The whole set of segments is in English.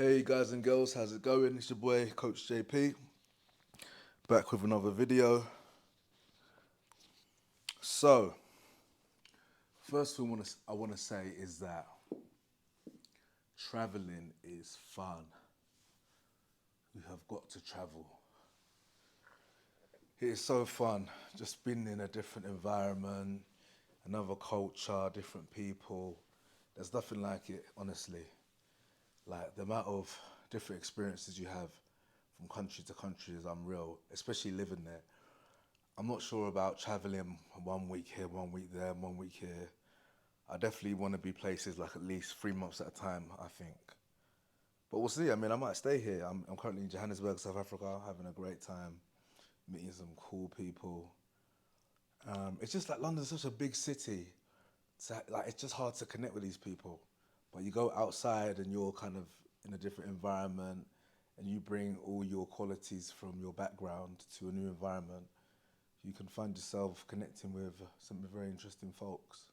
Hey guys and girls, how's it going? It's your boy Coach JP, back with another video. So, first thing I want to say is that traveling is fun. We have got to travel. It is so fun, just being in a different environment, another culture, different people. There's nothing like it, honestly. Like the amount of different experiences you have from country to country is unreal, especially living there. I'm not sure about traveling 1 week here, 1 week there, 1 week here. I definitely want to be places like at least 3 months at a time, I think. But we'll see. I mean, I might stay here. I'm currently in Johannesburg, South Africa, having a great time, meeting some cool people. It's just like London's such a big city. Like it's just hard to connect with these people. But you go outside and you're kind of in a different environment and you bring all your qualities from your background to a new environment, you can find yourself connecting with some very interesting folks.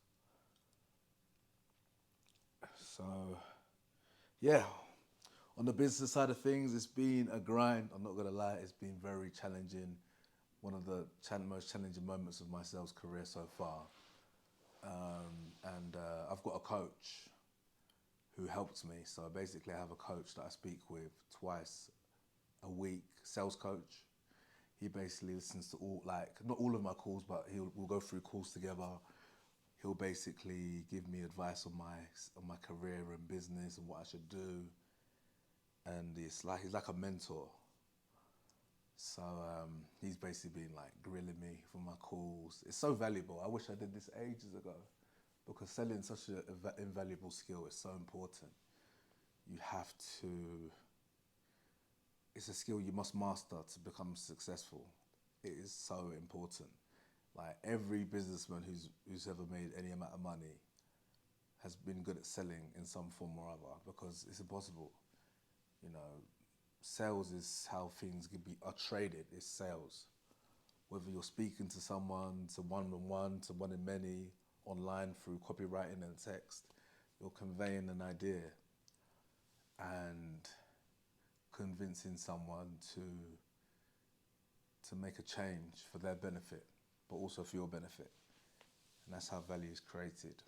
So, yeah, on the business side of things, it's been a grind. I'm not gonna lie, it's been very challenging. One of the most challenging moments of my sales career so far. And I've got a coach who helped me. So basically, I have a coach that I speak with twice a week, sales coach. He basically listens to all, like, not all of my calls, but we'll go through calls together. He'll basically give me advice on my career and business and what I should do. And it's like he's like a mentor. So he's basically been like grilling me for my calls. It's so valuable. I wish I did this ages ago because selling such an invaluable skill is so important. You have to. It's a skill you must master to become successful. It is so important. Like every businessman who's ever made any amount of money has been good at selling in some form or other because it's impossible. You know, sales is how things are traded. It's sales. Whether you're speaking to someone, to one-on-one, to one in many, online through copywriting and text, you're conveying an idea and convincing someone to make a change for their benefit, but also for your benefit. And that's how value is created.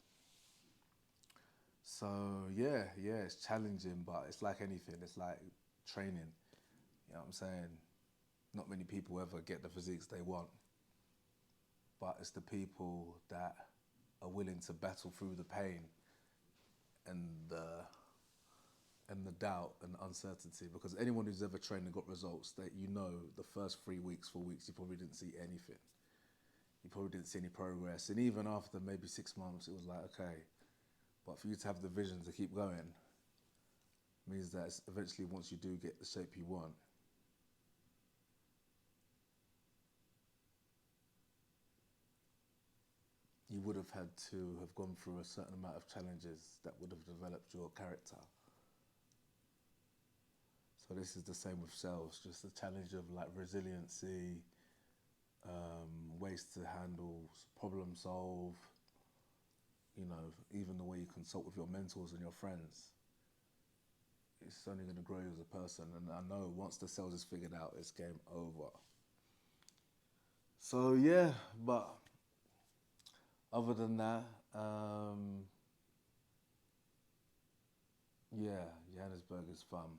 So yeah, it's challenging, but it's like anything. It's like training. You know what I'm saying? Not many people ever get the physiques they want, but it's the people that are willing to battle through the pain and the doubt and uncertainty. Because anyone who's ever trained and got results, that you know, the first 3 weeks, 4 weeks, you probably didn't see anything. You probably didn't see any progress, and even after maybe 6 months, it was like okay. But for you to have the vision to keep going means that eventually, once you do get the shape you want, you would have had to have gone through a certain amount of challenges that would have developed your character. So this is the same with sales, just the challenge of like resiliency, ways to handle, problem solve, even the way you consult with your mentors and your friends. It's only going to grow you as a person. And I know once the sales is figured out, it's game over. So yeah, but other than that, yeah, Johannesburg is fun.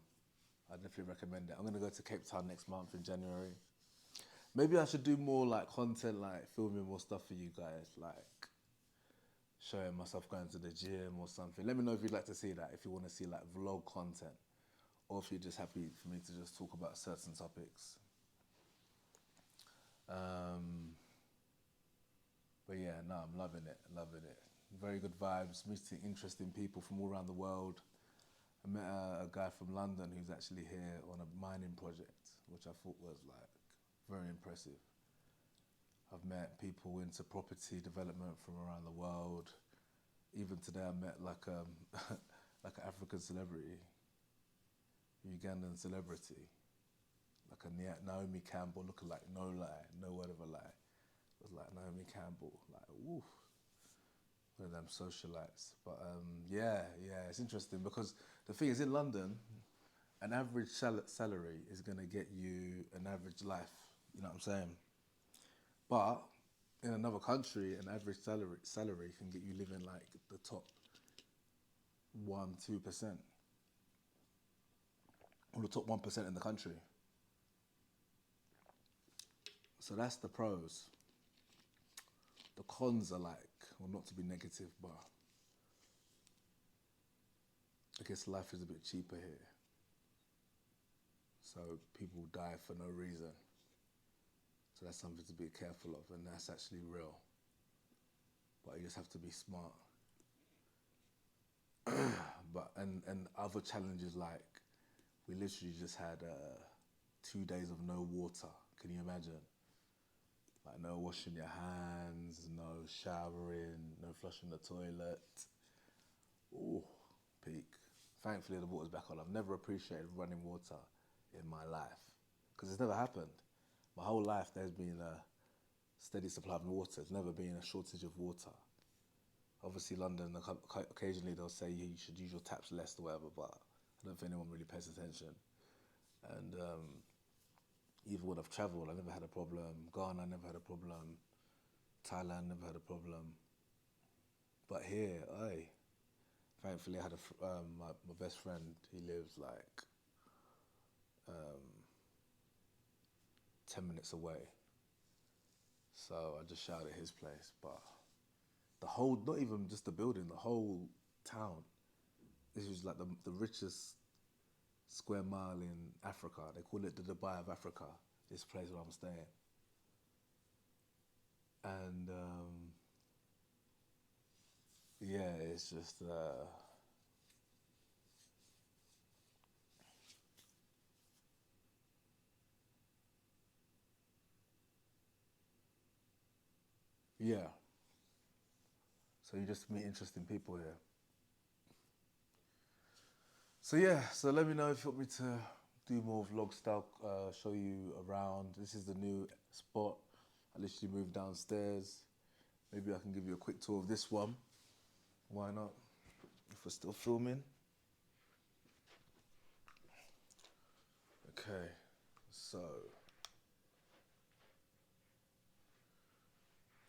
I definitely recommend it. I'm gonna go to Cape Town next month in January. Maybe I should do more like content, like filming more stuff for you guys, like showing myself going to the gym or something. Let me know if you'd like to see that, if you want to see like vlog content, or if you're just happy for me to just talk about certain topics. Um, but yeah, no, I'm loving it, loving it. Very good vibes, meeting interesting people from all around the world. I met a guy from London who's actually here on a mining project, which I thought was like very impressive. I've met people into property development from around the world. Even today, I met like like an African celebrity, Ugandan celebrity, like a Naomi Campbell looking like no lie, no word of a lie. It was like Naomi Campbell, like woof, one of them socialites. But yeah, it's interesting because the thing is in London, an average salary is going to get you an average life. You know what I'm saying? But in another country, an average salary can get you living like the top 1-2%, or the top 1% in the country. So that's the pros. The cons are like, well, not to be negative, but I guess life is a bit cheaper here. So people die for no reason. So that's something to be careful of, and that's actually real. But you just have to be smart. But and other challenges, like we literally just had 2 days of no water. Can you imagine? Like no washing your hands, no showering, no flushing the toilet. Ooh, peak. Thankfully the water's back on. I've never appreciated running water in my life because it's never happened. My whole life there's been a steady supply of water. There's never been a shortage of water. Obviously London, occasionally they'll say you should use your taps less or whatever, but I don't think anyone really pays attention. And even when I've travelled, I never had a problem. Ghana, I never had a problem. Thailand, never had a problem. But here, thankfully I had my best friend, he lives like 10 minutes away. So I just shouted at his place, but the whole, not even just the building, the whole town, this was like the richest square mile in Africa. They call it the Dubai of Africa, this place where I'm staying. And yeah, it's just yeah. So you just meet interesting people here. So yeah, so let me know if you want me to do more vlog style, show you around. This is the new spot. I literally moved downstairs. Maybe I can give you a quick tour of this one. Why not? If we're still filming. Okay, so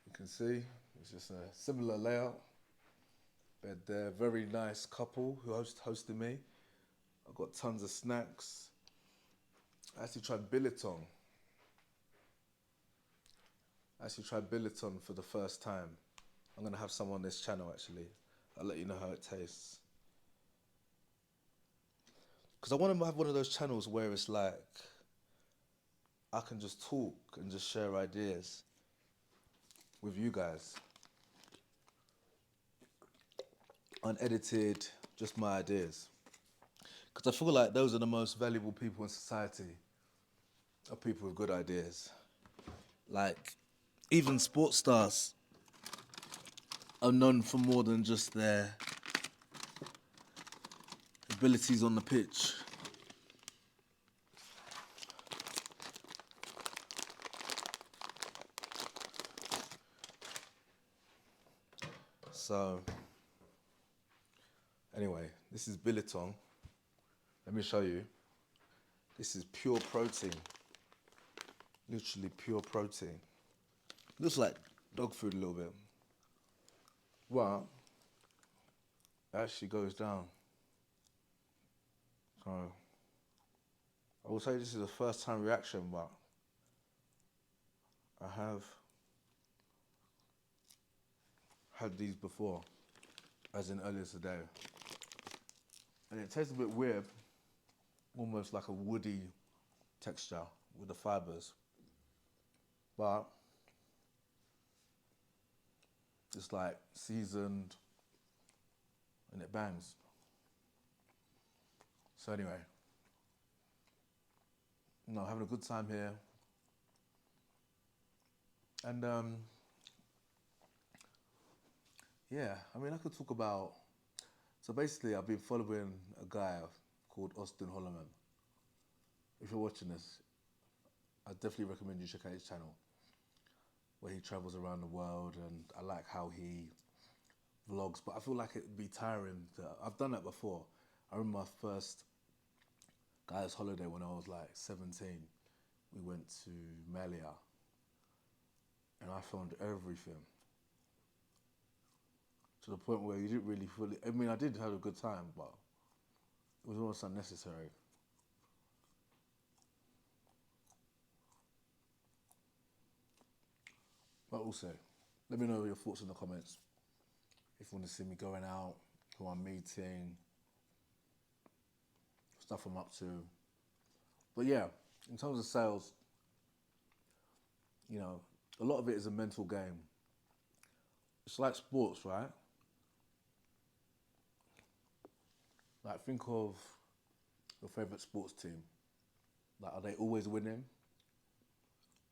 you can see it's just a similar layout. Bed there, very nice couple who hosted me. I got tons of snacks. I actually tried billiton. For the first time. I'm gonna have some on this channel actually. I'll let you know how it tastes. Because I want to have one of those channels where it's like I can just talk and just share ideas with you guys. Unedited, just my ideas. Because I feel like those are the most valuable people in society, are people with good ideas. Like, even sports stars are known for more than just their abilities on the pitch. So, anyway, this is billiton. Let me show you. This is pure protein. Literally pure protein. Looks like dog food a little bit. Well, it actually goes down. So, I will say this is a first time reaction, but I have had these before, as in earlier today. And it tastes a bit weird, almost like a woody texture with the fibers. But it's like seasoned and it bangs. So anyway, having a good time here. And yeah, I mean, I could talk about, so basically I've been following a guy called Austin Holloman. If you're watching this, I definitely recommend you check out his channel, where he travels around the world, and I like how he vlogs, but I feel like it'd be tiring. I've done that before. I remember my first Guys' holiday when I was like 17. We went to Melia and I filmed everything to the point where you didn't really fully. I mean, I did have a good time, but it was almost unnecessary. But also, let me know your thoughts in the comments. If you want to see me going out, who I'm meeting, stuff I'm up to. But yeah, in terms of sales, you know, a lot of it is a mental game. It's like sports, right? Like think of your favorite sports team. Like, are they always winning?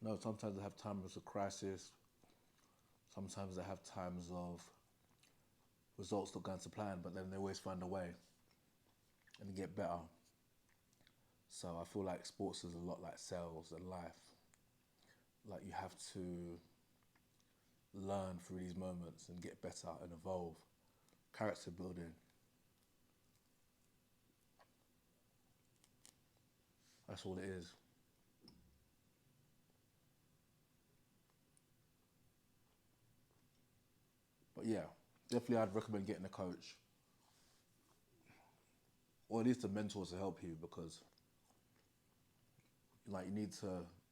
No, sometimes they have times of crisis. Sometimes they have times of results not going to plan, but then they always find a way and get better. So I feel like sports is a lot like sales and life. Like you have to learn through these moments and get better and evolve. Character building. That's all it is. But yeah, definitely I'd recommend getting a coach or at least a mentor to help you because like you need to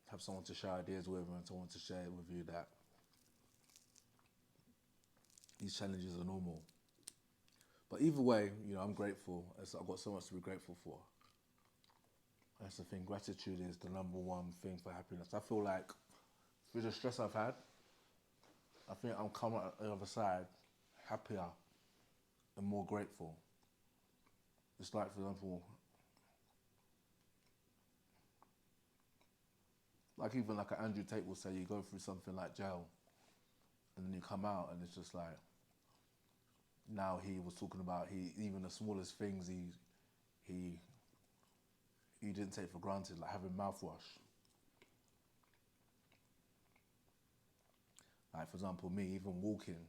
have someone to share ideas with and someone to share with you that these challenges are normal. But either way, you know, I'm grateful. I've got so much to be grateful for. That's the thing. Gratitude is the number one thing for happiness. I feel like through the stress I've had, I think I'm coming out the other side happier and more grateful. It's like, for example, like even like Andrew Tate will say, you go through something like jail, and then you come out, and it's just like now he was talking about he even the smallest things he he didn't take for granted, like having mouthwash. Like for example, me even walking,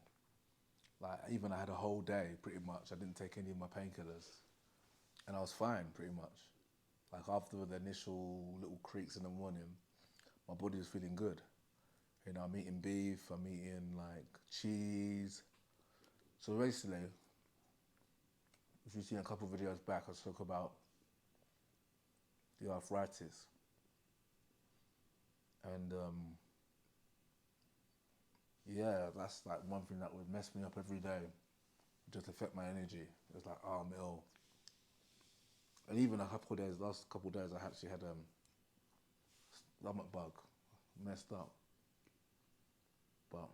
like even I had a whole day pretty much. I didn't take any of my painkillers, and I was fine pretty much. Like after the initial little creaks in the morning, my body was feeling good. You know, I'm eating beef, I'm eating like cheese. So basically, if you see a couple of videos back, I talk about the arthritis, and yeah, that's like one thing that would mess me up every day, just affect my energy. It's like, oh, I'm ill. And even a couple of days, last couple of days, I actually had stomach bug, messed up. But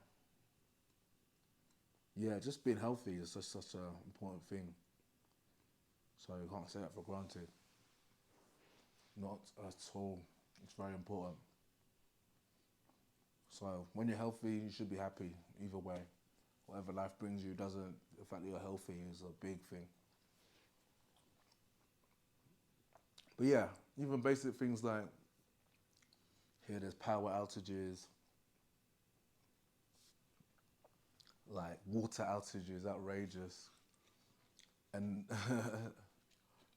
yeah, just being healthy is just such an important thing. So you can't take that for granted. Not at all. It's very important. So when you're healthy, you should be happy either way. Whatever life brings you doesn't. The fact that you're healthy is a big thing. But yeah, even basic things like here, there's power outages, like water outages, outrageous. And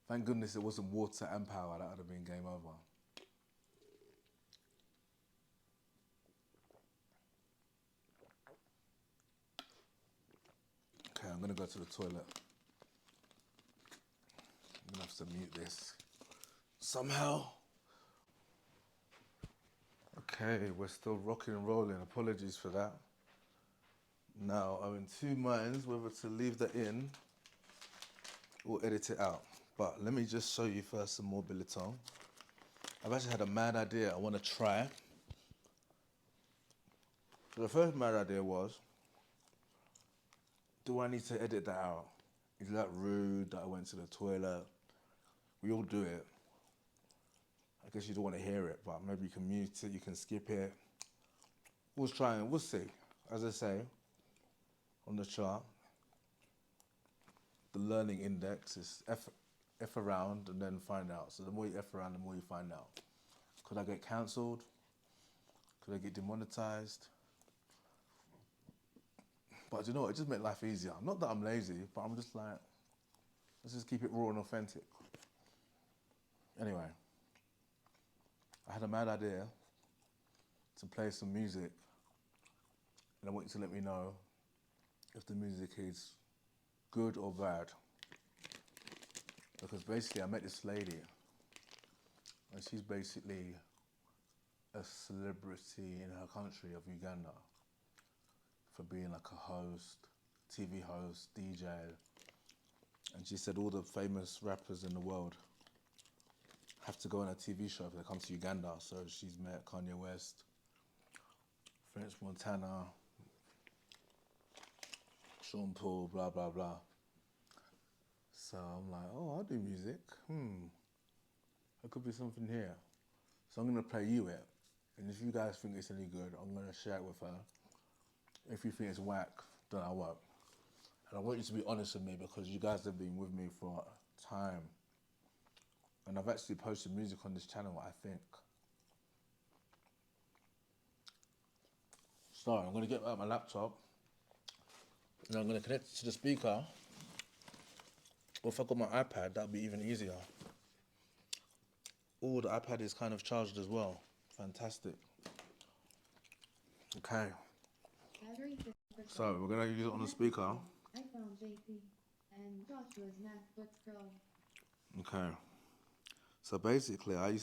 thank goodness it wasn't water and power. That would have been game over. Okay, I'm gonna go to the toilet. I'm gonna have to mute this somehow. Okay, we're still rocking and rolling. Apologies for that. Now, I'm in two minds whether to leave that in or edit it out. But let me just show you first some more billiton. I've actually had a mad idea I want to try. So the first mad idea was, do I need to edit that out? Is that rude that I went to the toilet? We all do it. I guess you don't want to hear it, but maybe you can mute it, you can skip it. We'll try and we'll see. As I say, on the chart, the learning index is F around and then find out. So the more you F around, the more you find out. Could I get cancelled? Could I get demonetized? But you know what, it just made life easier. Not that I'm lazy, but I'm just like, let's just keep it raw and authentic. Anyway, I had a mad idea to play some music, and I want you to let me know if the music is good or bad. Because basically, I met this lady, and she's basically a celebrity in her country of Uganda for being like a host, TV host, DJ. And she said all the famous rappers in the world have to go on a TV show if they come to Uganda. So she's met Kanye West, French Montana, Sean Paul, blah, blah, blah. So I'm like, oh, I'll do music. There could be something here. So I'm going to play you it. And if you guys think it's any good, I'm going to share it with her. If you think it's whack, then I won't. And I want you to be honest with me because you guys have been with me for time. And I've actually posted music on this channel, I think. So I'm going to get out my laptop and I'm going to connect it to the speaker. Or if I got my iPad, that'd be even easier. Oh, the iPad is kind of charged as well. Fantastic. Okay. So we're going to use it on the speaker. iPhone JP and Joshua's MacBook Pro. Okay. So basically, I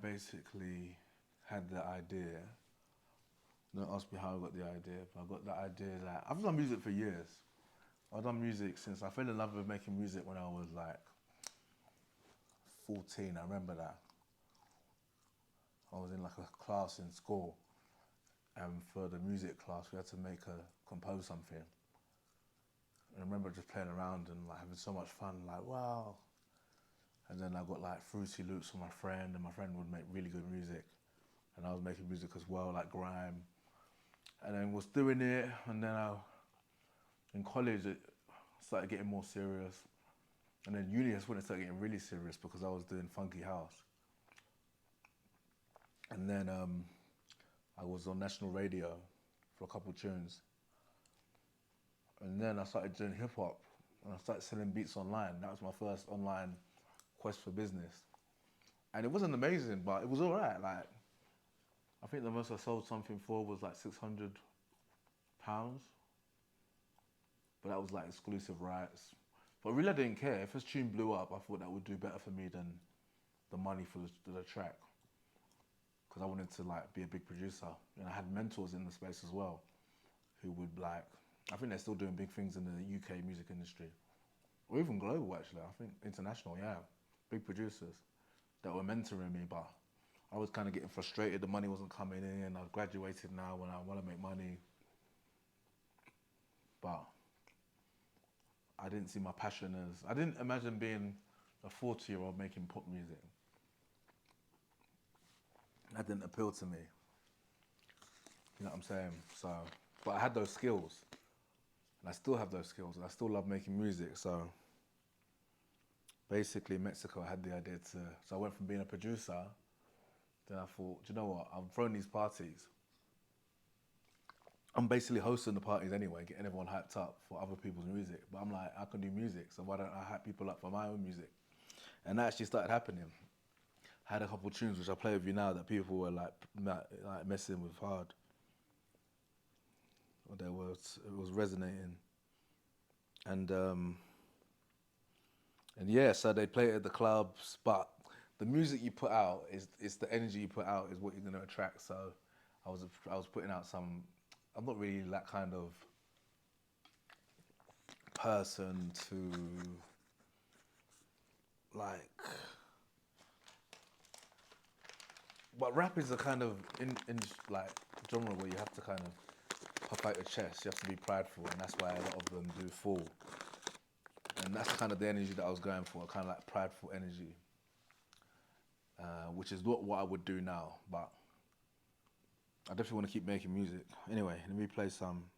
basically had the idea. Don't ask me how I got the idea, but I got the idea that I've done music for years. I've done music since I fell in love with making music when I was like 14. I remember that. I was in like a class in school, and for the music class, we had to compose something. And I remember just playing around and like having so much fun, like wow. And then I got like Fruity Loops with my friend, and my friend would make really good music. And I was making music as well, like grime. And then was doing it, and then in college it started getting more serious. And then uni is when it started getting really serious because I was doing funky house. And then I was on national radio for a couple tunes. And then I started doing hip hop, and I started selling beats online. That was my first online quest for business. And it wasn't amazing, but it was all right. Like, I think the most I sold something for was like £600. But that was like exclusive rights. But really I didn't care. If this tune blew up, I thought that would do better for me than the money for the track. Because I wanted to like be a big producer. And I had mentors in the space as well who would like, I think they're still doing big things in the UK music industry. Or even global actually, I think international, yeah. Big producers that were mentoring me, but I was kind of getting frustrated, the money wasn't coming in, I've graduated now when I want to make money. But I didn't see my passion I didn't imagine being a 40-year-old making pop music. That didn't appeal to me. You know what I'm saying? So, but I had those skills. And I still have those skills. And I still love making music. So, basically, Mexico had the idea so I went from being a producer, then I thought, do you know what? I'm throwing these parties. I'm basically hosting the parties anyway, getting everyone hyped up for other people's music. But I'm like, I can do music, so why don't I hype people up for my own music? And that actually started happening. I had a couple of tunes which I play with you now that people were like messing with hard. It was resonating. And yeah, so they play it at the clubs, but the music you put out is the energy you put out is what you're gonna attract. So I was putting out some. I'm not really that kind of person to like. But rap is a kind of in like genre where you have to kind of puff out your chest. You have to be prideful, and that's why a lot of them do fall. And that's kind of the energy that I was going for, kind of like prideful energy, which is not what I would do now. But I definitely want to keep making music. Anyway, let me play some.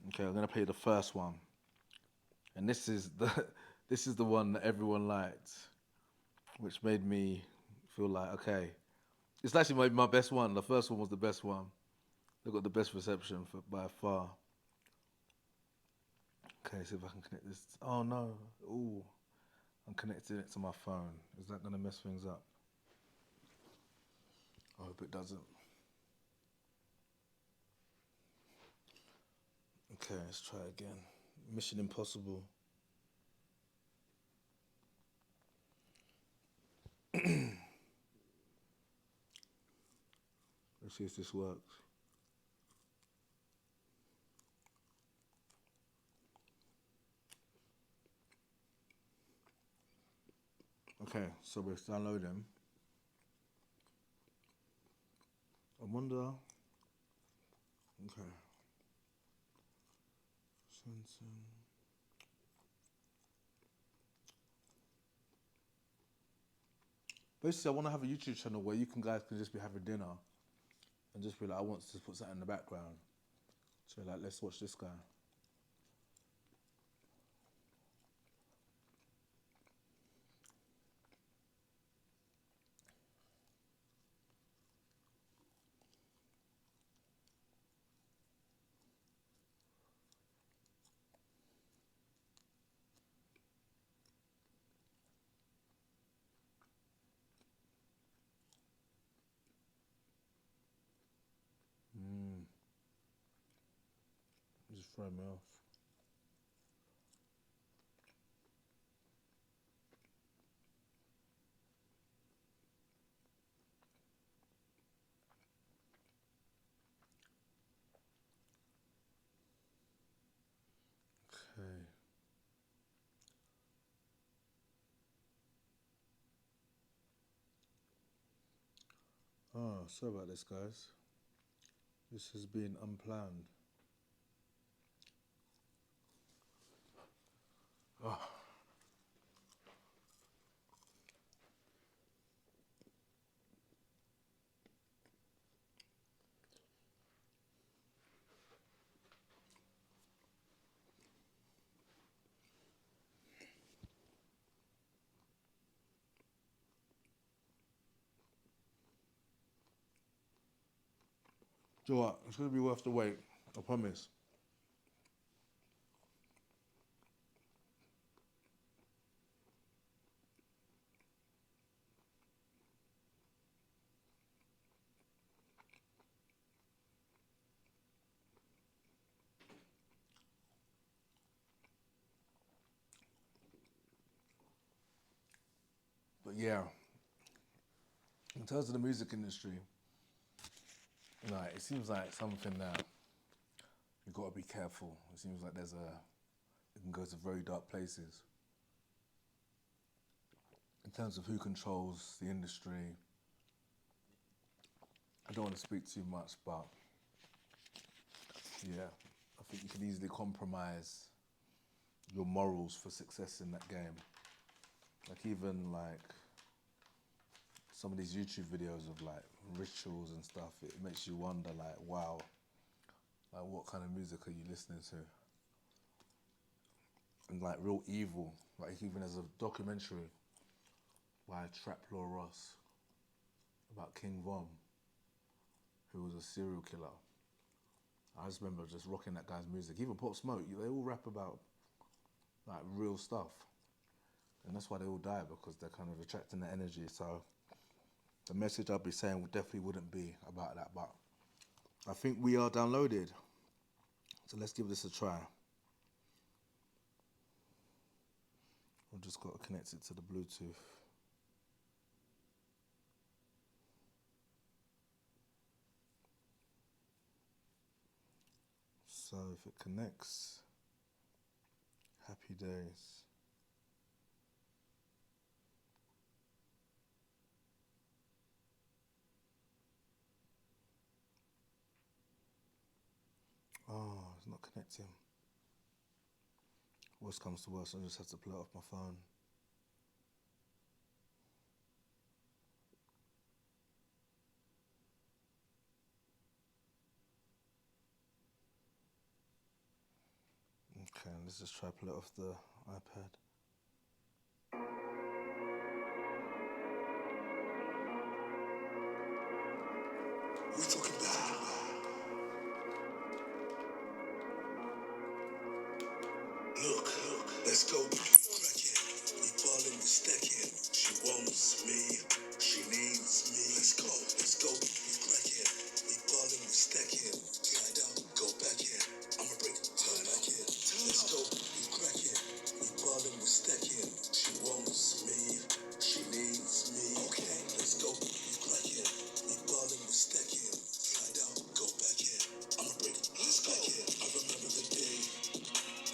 Okay, I'm gonna play the first one, and this is the one that everyone liked, which made me feel like okay, it's actually my best one. The first one was the best one. They got the best reception by far. Okay, see if I can connect this. Oh no. Ooh, I'm connecting it to my phone. Is that gonna mess things up? I hope it doesn't. Okay, let's try again. Mission Impossible. Let's see if this works. Okay, so we're downloading. I wonder. Okay. Sensing. Basically, I want to have a YouTube channel where you guys can just be having dinner and just be like, I want to put something in the background. So like, let's watch this guy. Just throw me off. Okay. Oh, sorry about this, guys. This has been unplanned. Oh. Do you know what? It's going to be worth the wait. I promise. But yeah, in terms of the music industry, like it seems like something that you've got to be careful. It seems like it can go to very dark places. In terms of who controls the industry, I don't want to speak too much, but yeah, I think you can easily compromise your morals for success in that game. Like even like some of these YouTube videos of like rituals and stuff, it makes you wonder like, wow, like what kind of music are you listening to? And like real evil, like even there's a documentary by Traplaw Ross about King Von, who was a serial killer. I just remember just rocking that guy's music. Even Pop Smoke, they all rap about like real stuff. And that's why they all die, because they're kind of attracting the energy. So the message I'll be saying definitely wouldn't be about that. But I think we are downloaded. So let's give this a try. I've just got to connect it to the Bluetooth. So if it connects, happy days. Oh, it's not connecting. Worst comes to worst, I just have to play it off my phone. Okay, let's just try play it off the iPad. We're talking about Let's go. Crack it. We ballin', we stacking. She wants me. She needs me. Let's go. Let's go. We crack it. We ballin', we stacking. Slide out, go back in. I'ma break, turn back in. Let's go. We crack it. We ballin', we stacking. She wants me. She needs me. Okay. Let's go. We crack it. We ballin', we stacking. Slide out, go back in. I'ma break, let's go. I remember the day.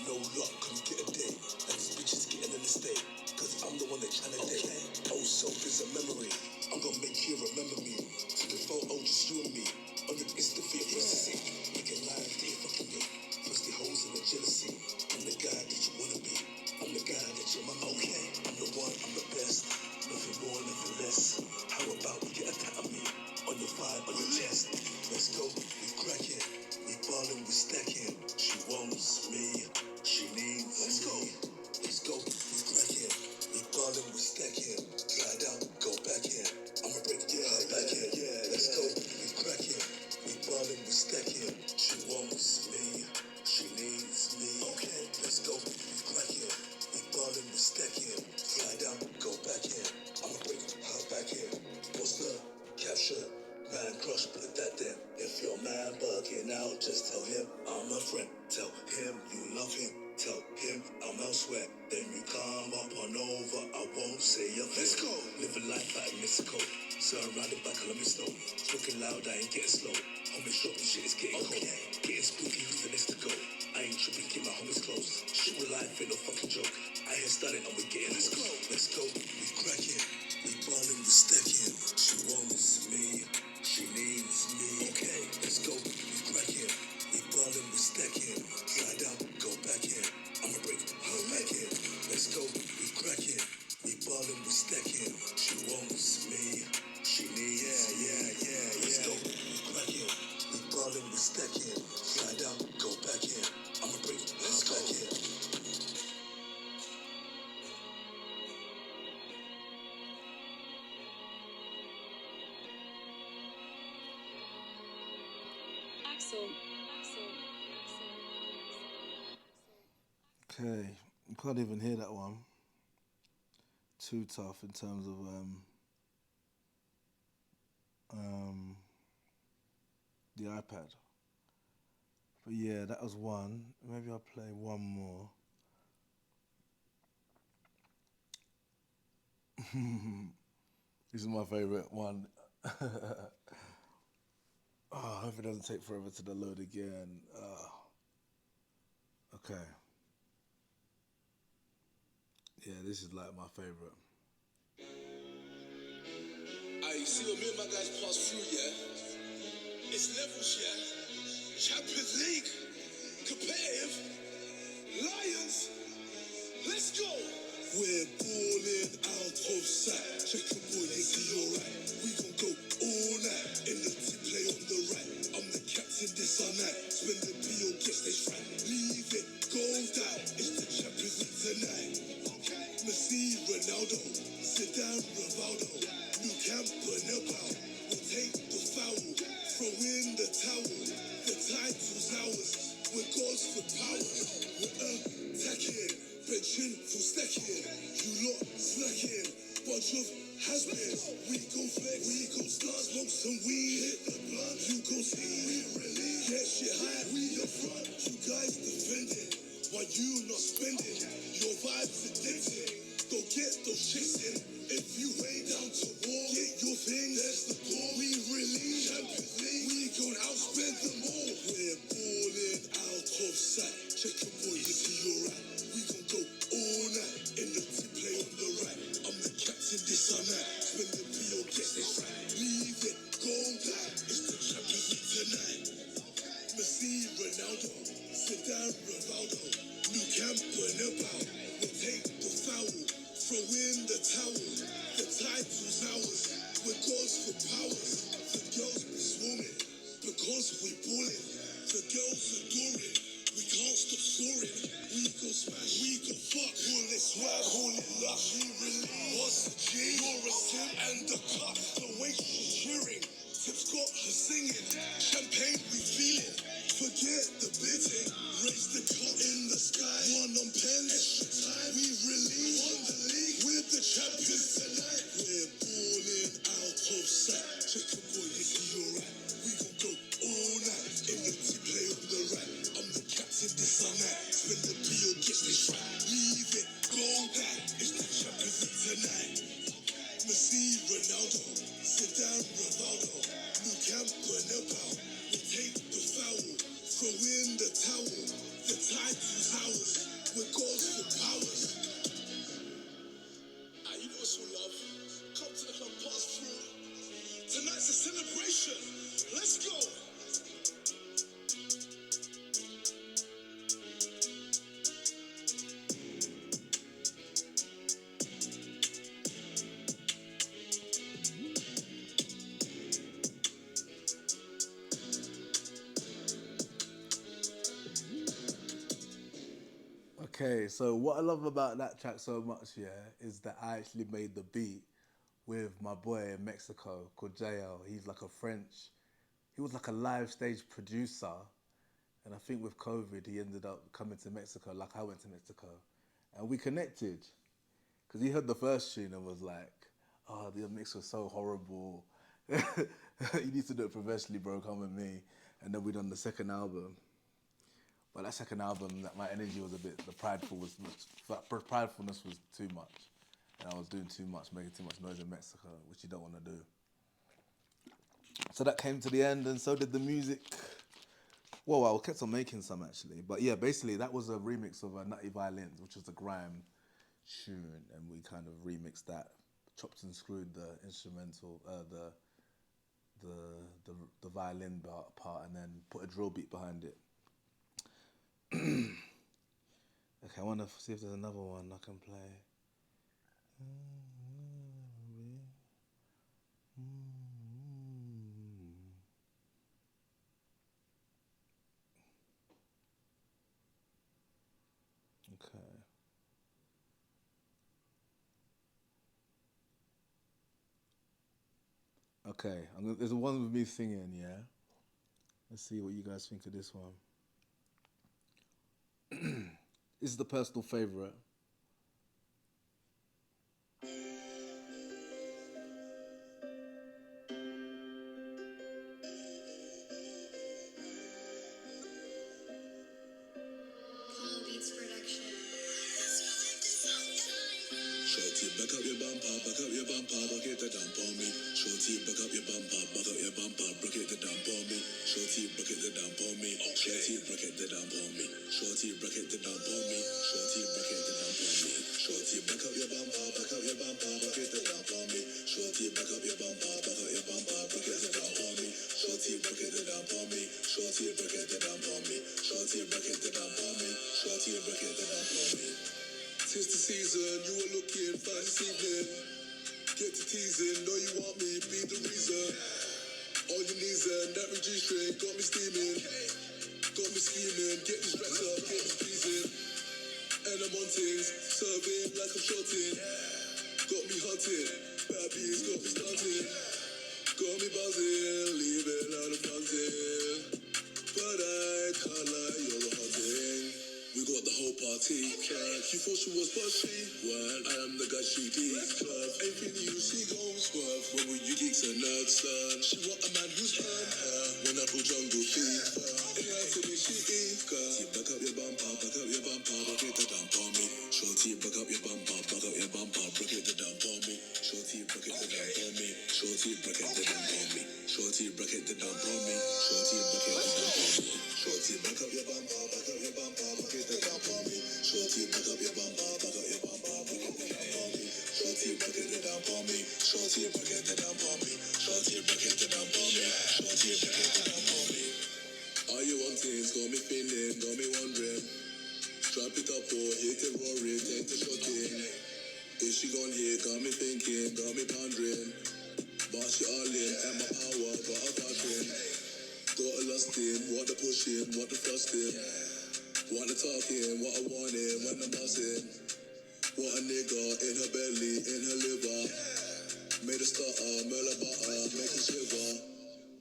No luck, couldn't get a day. And these bitches getting in the state. Cause I'm the one that tryna date. Oh, so is a memory. I'm gonna make you remember me. To the photo, just you and me. On the Insta feed, first to see. Making lives, they fucking me. First the hoes and the jealousy. I'm the guy that you wanna be. I'm the guy that you're my okay. I'm the one, I'm the best. Nothing more, nothing less. How about we get a tat of me? On your vibe, on your chest. Let's go, we crack it. We ballin', we stacking. She wants me. She needs Let's go. Let's go. We crack it. We ballin', we stacking. Slide out, go back in. I'ma break back in. Let's go. We crack it. We ballin', we stacking. She wants me. She needs me. Okay. Let's go. We crack it. We ballin', we stacking. Slide out, go back in. I'ma break her back in. Poster, capture. Man crush, put that there. If your man bugging out, just tell him I'm a friend. Tell him you love him. Tell him I'm elsewhere. Then you come up on over. I won't say a thing. Let's go. Living life out in Mexico. Surrounded by Columbus snow. Smoking loud, I ain't getting slow. Homie shopping shit is getting cold. Getting spooky, who's the next to go? I ain't tripping, keep my homies close. Shit with life ain't no fucking joke. I ain't starting and we getting Let's go. Let's go. We crack it. We ballin', we stacking. She wants me. She needs me. Okay, let's go. We crack it. We ballin', we stacking. Slide out, go back in. I'ma break her back in. Let's go. We crack it. We ballin', we stacking. She wants me. She needs me. Let's go. We crack it. We ballin', we stacking. Slide out, go back in. I'ma break her back in. Okay, you can't even hear that one. Too tough in terms of the iPad. But yeah, that was one. Maybe I'll play one more. This is my favorite one. I hope it doesn't take forever to download again. Okay. Yeah, this is like my favorite. I see what me and my guys pass through, yeah? It's levels, yeah? Champions League, competitive, Lions, let's go! We're balling out of sight. Check a boy, is he alright? We gon' go all night. In the tip, play on the right. I'm the captain this all night. Spend the PO, get stage fright. Leave it, go down. It's the Champions League tonight. Messi, Ronaldo, Zidane, Rivaldo, New Camp, Bernabeu. We'll take the foul, throw in the towel. The title's ours. We're gods for power. We're attacking, benching, full stacking. You lot slacking, bunch of has-beens. We go flex, we go start, smoke some weed. Hit the blunt, you go see. We release, get shit high, we up front. You guys defending, while you not spending. Your vibes addicting. Go get those chicks in. If you way down to war, get your thing, that's the door. We release Champions League. We gon' outspend them all. We're balling out of sight. Check your boy, is he alright? We gon' go all night. In the tip, play on the right. I'm the captain this all night. Spend the PO, get this right. Leave it, go down. It's the Champions League tonight. Messi, Ronaldo, Zidane, Rivaldo, New Camp, Bernabeu. We'll take the foul, throw in the towel. The title's ours. We're gods for powers. The girls be swarming because we ballin'. The girls adore it. We can't stop scoring. We go smash, we go fuck. Call it swag, call it lush. We release. What's the G? You're a sim and the cup. The way she's cheering. Tips got her singing. Champagne we feeling. Forget the bidding. Raise the car in the sky. One on pen. Extra time. We release. Won the league. We're the champions tonight. We're balling out of sight. Check a boy if he alright. We gon' go all night. Empty play on the right. I'm the captain this night. Spend the bill, get this right. Leave it, go back. It's the champions League tonight. Messi, Ronaldo, Zidane, Rivaldo, New Camp, Bernabeu. We take the foul, throw in the towel. The title's ours. We're goals for powers. You know it's all love. Come to the club, pass through. Tonight's a celebration. Let's go. Okay, so what I love about that track so much, yeah, is that I actually made the beat with my boy in Mexico called JL. He's like he was like a live stage producer. And I think with COVID, he ended up coming to Mexico like I went to Mexico. And we connected. Because he heard the first tune and was like, oh, the mix was so horrible. You need to do it professionally, bro, come with me. And then we done the second album. But that second album, my energy was a bit, the pridefulness was too much. And I was doing too much, making too much noise in Mexico, which you don't want to do. So that came to the end, and so did the music. Well, I kept on making some actually. But yeah, basically that was a remix of Nutty Violins, which was a grime tune, and we kind of remixed that, chopped and screwed the instrumental, the violin part, and then put a drill beat behind it. Okay, I want to see if there's another one I can play. Okay. Okay, there's one with me singing, yeah? Let's see what you guys think of this one. This is the personal favourite. Shorty, back up your bumper, rock it the dump on me. Shorty, back up your bumper, rock it the dump on me. Shorty, rock it the dump on me. Shorty, rock it the dump on me. Shorty, rock it the dump on me. Shorty, rock it the dump on me. Shorty, back up your bumper, rock it the dump on me. Shorty, back up your bumper, rock it the dump on me. Shorty, rock it the dump on me. Shorty, rock it the dump on me. Shorty, rock it the dump on me. Shorty, rock it the dump on me. Tis the season, you were looking fine this evening. Get to teasing, know you want me, be the reason. On your knees and that reduced string got me steaming. Got me scheming, get this dressed up, get this pleasing. And I'm on things, serving like I'm shorting. Got me hunting, bad bees got me stunting. Got me buzzing, leaving out of bunting. But I can't lie, you're the hunting. We got the whole party track. You thought she was bushy? Well, I am the guy she deeds. Anything you see goes worth. When will you geeks and nerds learn? She want a man who's heard her. When I go jungle fever. It has to be she eager. Back up your bumper, rock it the dump on me. Shorty, back up your bumper, rock it the dump on me. Shorty, rock it the dump on me. Shorty, rock it the dump on me. Shorty, rock it the dump on me. Shorty, rock it the dump on me. Shorty, back up your bumper, rock it the dump on me. Shorty, back up your bumper, rock it the dump on me. Shorty, rock it the dump on me. Shorty, rock it the dump on me. Shorty, rock it the dump on me. Shorty, rock it the dump on me. All you want things got me feeling, got me wondering. Strap it up or hit it, roar it, take the shot in. Is she gone here? Got me thinking, got me pondering. But she all in, and my power got her talking. Got her lusting, what the pushing, what the thrusting. What the talking, what I wanting, when I'm buzzing. What a nigga in her belly, in her liver. Made a stutter, murder butter, make her shiver.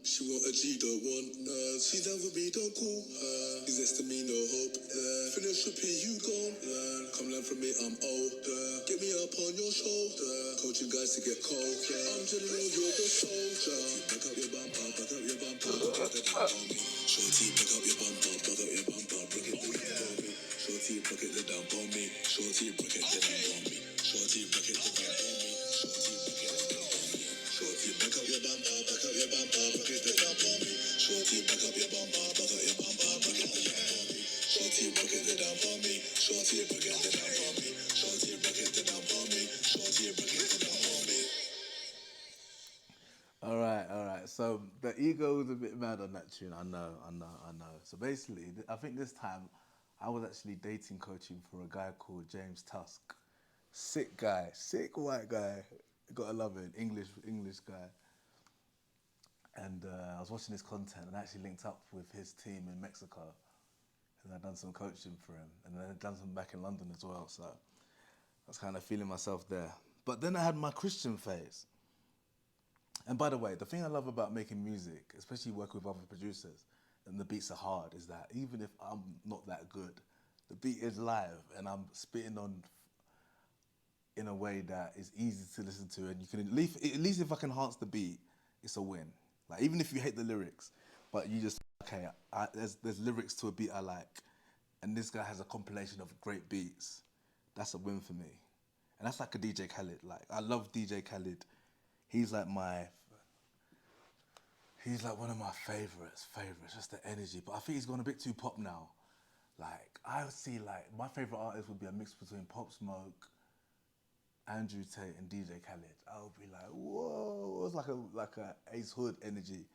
She want a G, don't want nerves. She's down for me, don't call her. She's next to me, no hope there. Finish repeat, you gon' learn. Come learn from me, I'm older. Get me up on your shoulder. Coaching guys to get colder. I'm general, you're the soldier. Back up your bumper, back up your bumper. Get the down on me. Shorty, back up your bumper, back up your bumper. Break it the down on me. Shorty, break it the down on me. Shorty, break it the down on me. Shorty, break it the down on me. Shorty, break it the down on me. Shorty, back up your bumper, back up your bumper. Break it the down on me. Shorty, back up your bumper, back up your bumper. Break it the down on me. Shorty, break it the down on me. Shorty, break it the down on me. Shorty, break it the down on me. Shorty, break it the down on me. All right. So the ego was a bit mad on that tune. I know. So basically, I think this time I was actually dating coaching for a guy called James Tusk. Sick guy, sick white guy. Gotta love it. English guy. And I was watching his content and actually linked up with his team in Mexico. And I'd done some coaching for him. And then I'd done some back in London as well. So I was kind of feeling myself there. But then I had my Christian phase. And by the way, the thing I love about making music, especially working with other producers, and the beats are hard, is that even if I'm not that good, the beat is live and I'm spitting on in a way that is easy to listen to, and you can at least if I can enhance the beat, it's a win. Like even if you hate the lyrics, but you just there's lyrics to a beat I like, and this guy has a compilation of great beats. That's a win for me, and that's like a DJ Khaled. Like I love DJ Khaled. He's like one of my favorites, just the energy. But I think he's gone a bit too pop now. Like, I would see, like, my favorite artist would be a mix between Pop Smoke, Andrew Tate, and DJ Khaled. I would be like, whoa, it's like a Ace Hood energy.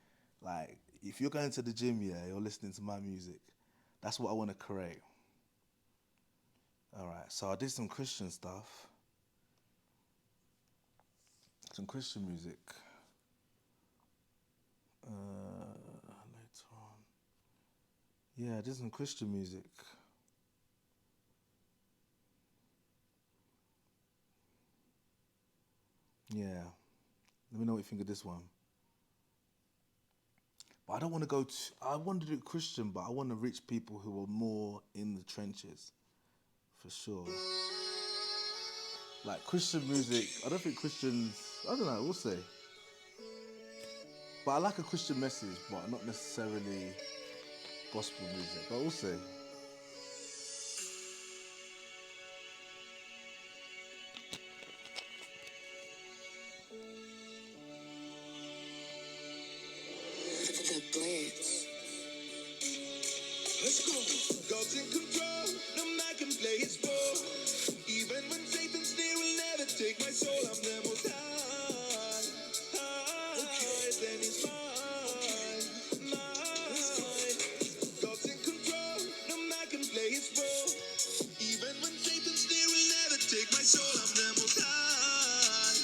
Like, if you're going to the gym, yeah, you're listening to my music. That's what I want to create. All right, so I did some Christian stuff. Some Christian music. Later on. Yeah, I did some Christian music. Yeah. Let me know what you think of this one. But I don't want to I want to do Christian, but I want to reach people who are more in the trenches. For sure. Like Christian music, I don't think Christians, I don't know, we'll see. But I like a Christian message, but not necessarily gospel music, but we'll see. The Blitz. Let's go. God's in control. No man can play his role. Even when Satan's near, will never take my soul. I'm the most high. Okay. Then he's mine. Mine. God's in control. No man can play his role. Even when Satan's near, will never take my soul. I'm the most high.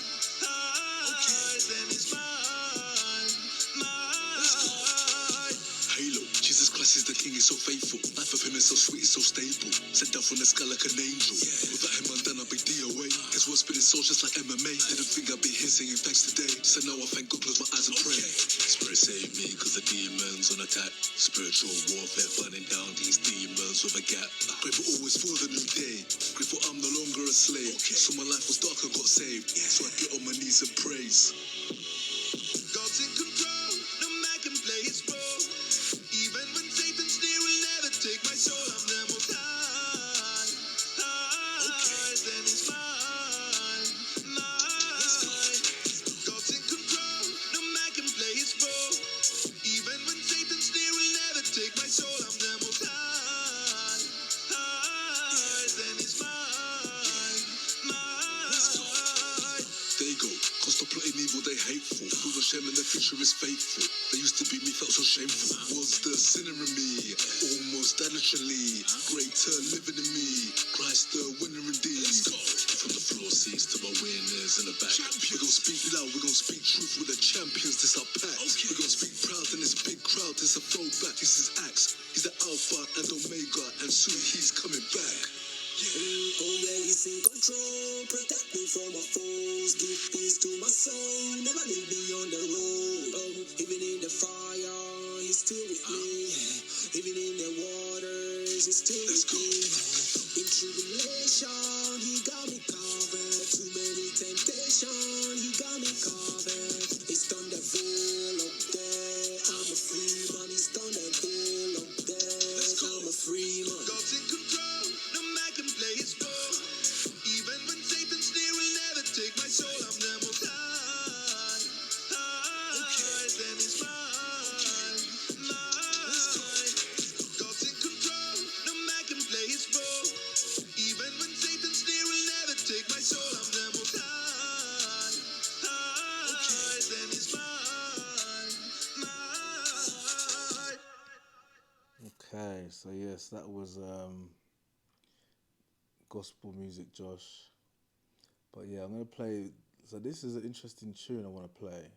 Okay. Then he's mine. Mine. Halo, Jesus Christ is the King, he's so faithful. Life of him is so sweet, it's so stable. Sent down from the sky like an angel. Without him undone, I'd be DOA. His words spinning souls just like MMA. Didn't think I'd be here singing thanks today. So now I thank God, close my eyes and pray. Spirit save me, cause the demons on attack. Spiritual warfare, burning down these demons with a gap. Grateful always for the new day. Grateful I'm no longer a slave. So my life was dark, I got saved. So I get on my knees and praise. God's in control, no man can play his role. Even when Satan's near, will never take my soul. I'm the most high. Okay. Then he's mine. Mine. God's in control, no man can play his role. Even when Satan's near, will never take my soul. I'm the most high. Then he's mine. Mine. There you go. Can't stop plotting evil, they hateful. Feel the shame and their future is faithful. They used to beat me, felt so shameful. Was the sinner in me? Almost literally. Greater living in me. Christ the winner indeed. Let's go. From the floor seats to my winners in the back. Champions. We're gonna speak loud, we're gonna speak truth with the champions, this our pack. Okay. We're gonna speak proud in this big crowd, this a throwback. This is Axe, he's the Alpha and Omega, and soon he's coming back. Oh yeah, he's in control. Protect me from my foes. Give peace to my soul. Never leave me on the road. Oh, even in the fire, he's still with me. Even in the waters, he's still with me. In tribulation, he got me covered. Too many temptations, he got me covered. He's done the veil up there. I'm a free man. He's done the veil up there. I'm a free man. God's in control, no man can play his role. Even when Satan still will never take my soul, I'm the most high. Then it's mine, mine. God's in control, no man can play his role. Even when Satan still will never take my soul, I'm the most high. Then it's mine, mine. Okay, so yes, that was gospel music, Josh. But yeah, I'm gonna play. So this is an interesting tune I want to play,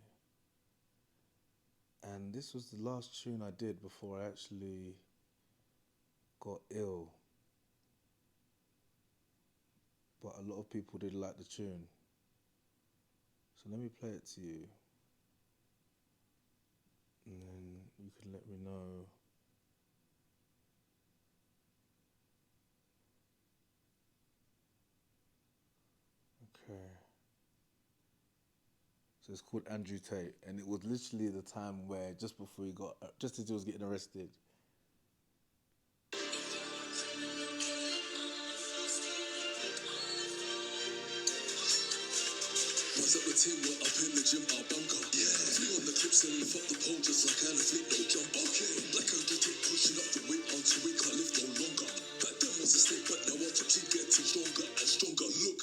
and this was the last tune I did before I actually got ill. But a lot of people did like the tune, so let me play it to you, and then you can let me know. Okay. So it's called Andrew Tate, and it was literally the time where just before he got, just as he was getting arrested. Was up the team, we're up in the gym, our bunker. Yeah. Flew on the clips and lift up the pole just like Anna Fleet, no jump. Okay. Like I'm getting pushing up the weight until we can't live no longer. Back then was a snake, but now I'm keep getting stronger and stronger. Look.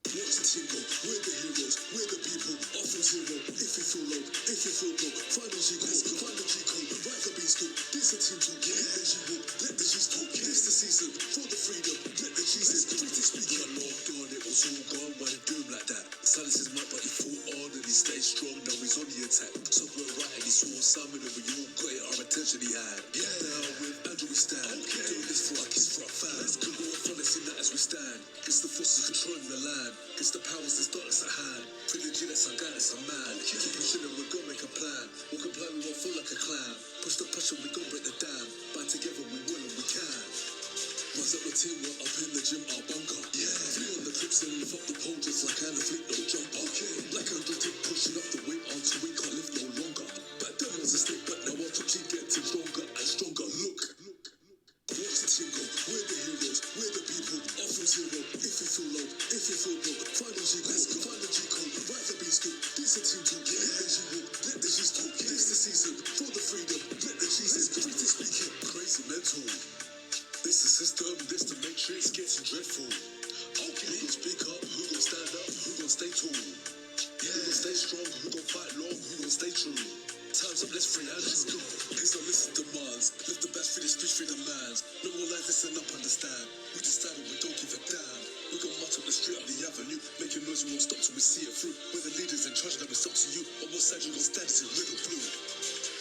Watch the team go, we're the heroes, we're the people, off from zero. If you feel low, if you feel low, find the G code, find the G code, ride the beanstalk. This a team talk, let the G walk, let the G's talk. This the season, for the freedom, let the G's in. Pretty speaking, I know God, it was all gone, why they do him like that? Silas is mad, but he fought on and he stayed strong, now he's on the attack. So we're right and he saw Simon and we all got it, our attention he had. Yeah, now with Andrew we stand, doing this for our kids, for our fans. Good go in front of that as we stand. It's the forces controlling the land. It's the powers that's darkness at hand. Trilogy that's our guidance, our man. Keep pushing and we're gonna make a plan. We'll comply, we won't feel like a clown. Push the pressure, we gon' break the dam. Band together, we will and we can. Rise up the team, we're up in the gym, our bunker. Yeah. Flew on the clips and lift up the pole just like Anna Fleet, no jump. Okay. Like Andrew Tate, pushing up the weight until we can't live no longer. Back then was a snake, but now our top keep getting stronger and stronger. Look. Watch the team go, we're the heroes, we're the people, off from zero. If you feel low, if you feel broke, find the G code, find the G code, ride the beanstalk. This a team talk, let the G walk, let the G's talk. This the season, for the freedom, let the G's in. Pretty speaking, crazy mental. This the system, this the matrix, getting dreadful. Okay, who gon' speak up, who gon' stand up, who gon' stay tall? Yeah. Who gon' stay strong, who gon' fight long, who gon' stay true? Time's up, let's free Andrew. Let's go. Here's our list of demands. Live the best, free the speech, free the lands. No more lies, listen up, understand. We just stand and we don't give a damn. We gon' march up the street, up the avenue. Making noise, we won't stop till we see it through. We're the leaders in charge, now it's up to you. On what side you gon' stand, it's in red or blue.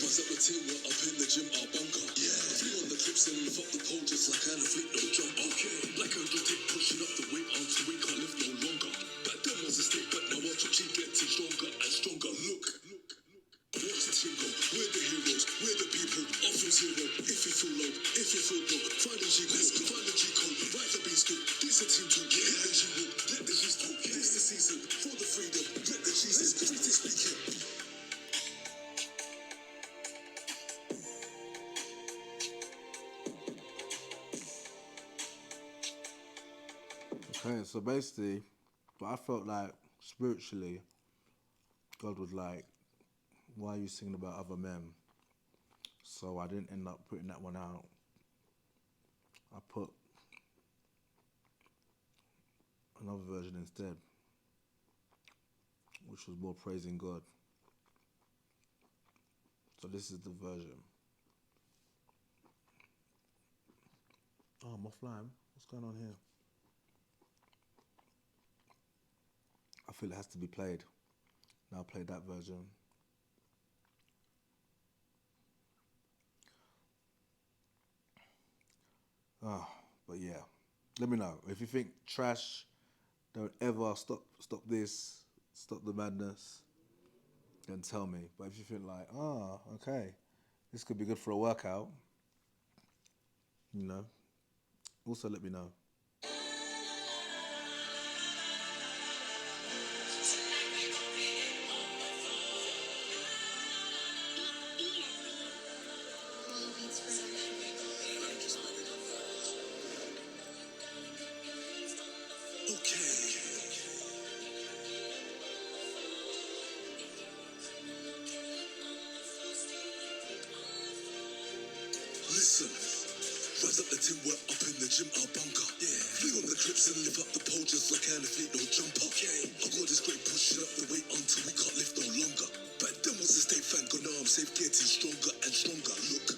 Rise up the team, we're up in the gym, our bunker. Yeah. Flew on the clips and lift up the pole just like Anna Fleet, no jump. Okay. Like Andrew Tate, pushing up the weight until we can't live no longer. Back then was a snake, but now our top keep getting stronger and stronger. Look. Watch the team go, we're the heroes, we're the people, off from zero. If you feel low, if you feel broke, find the G code, find the G code, ride the beanstalk. This a team talk, let the G walk, let the G's talk. This the season, for the freedom, let the G's in. Pretty speaking. Okay, so basically, but I felt like spiritually, God was like, "Why are you singing about other men?" So I didn't end up putting that one out. I put another version instead, which was more praising God. So this is the version. Oh, I'm offline. What's going on here? I feel it has to be played. Now play that version. But yeah, Let me know. If you think trash, don't ever stop this, stop the madness, then tell me. But if you think like, oh, okay, this could be good for a workout, also let me know. Listen, rise up the team, we're up in the gym, our bunker. Yeah, fling on the clips and lift up the pole just like an athlete, no jumper. Okay, I got this great pushing up the weight until we can't lift no longer. Back then was a state fan, go now I'm safe, getting stronger and stronger. Look,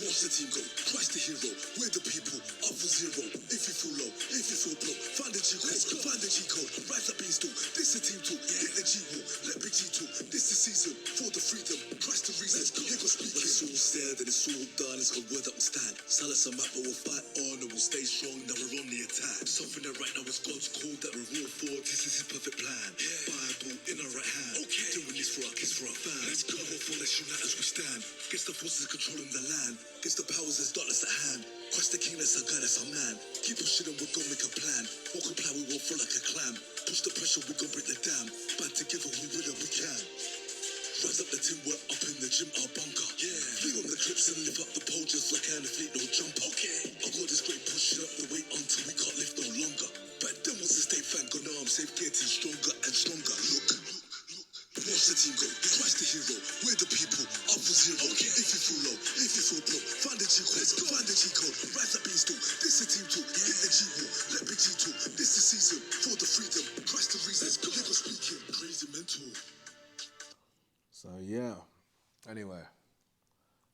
watch the team go, Christ the hero, we're the people, up for zero. If you feel low, if you feel broke, find the G code, find the G code, rise up beanstalk, this the team talk, hit the G walk, let big G talk, this the season, for the freedom, Christ the reason, here go speaking. When it's all said and it's all done, it's got word that will stand. Silence a map, but we'll fight on and we'll stay strong, now we're on the attack. Something that right now is God's call that we're all for, this is his perfect plan. Bible in our right hand, doing this for our kids, for our fans. Let's go, for let's unite as we stand. Against the forces controlling the land, against the powers that's darkness at hand. Christ the King, that's our God, that's our man. Keep pushing and we're gonna make a plan. Won't comply, we won't fall like a clam. Push the pressure, we're gonna break the dam. Band together, we will and we can. Rise up the team, we're up in the gym, our bunker. Yeah, fling on the clips and lift up the pole just like an athlete, no jumper. Okay, I got this great pushing up the weight until we can't lift no longer. Back then was a state fan, go now I'm safe, getting stronger and stronger. Look, watch the team go, Christ the hero, we're the people, up for zero. Okay, if you feel low, if you feel broke, find the G code, find the G code, rise up beanstalk, this the team talk, hit the G walk, let big G talk, this the season, for the freedom, Christ the reason, here go speaking, crazy mental. So yeah, anyway,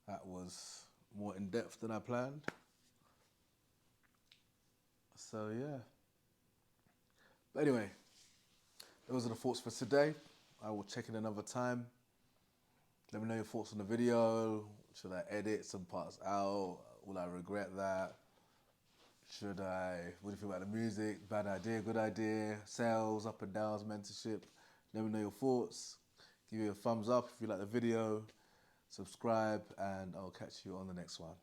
that was more in depth than I planned. So yeah. But anyway, those are the thoughts for today. I will check in another time. Let me know your thoughts on the video. Should I edit some parts out? Will I regret that? What do you think about the music? Bad idea, good idea? Sales, up and downs, mentorship? Let me know your thoughts. Give me a thumbs up if you like the video. Subscribe, and I'll catch you on the next one.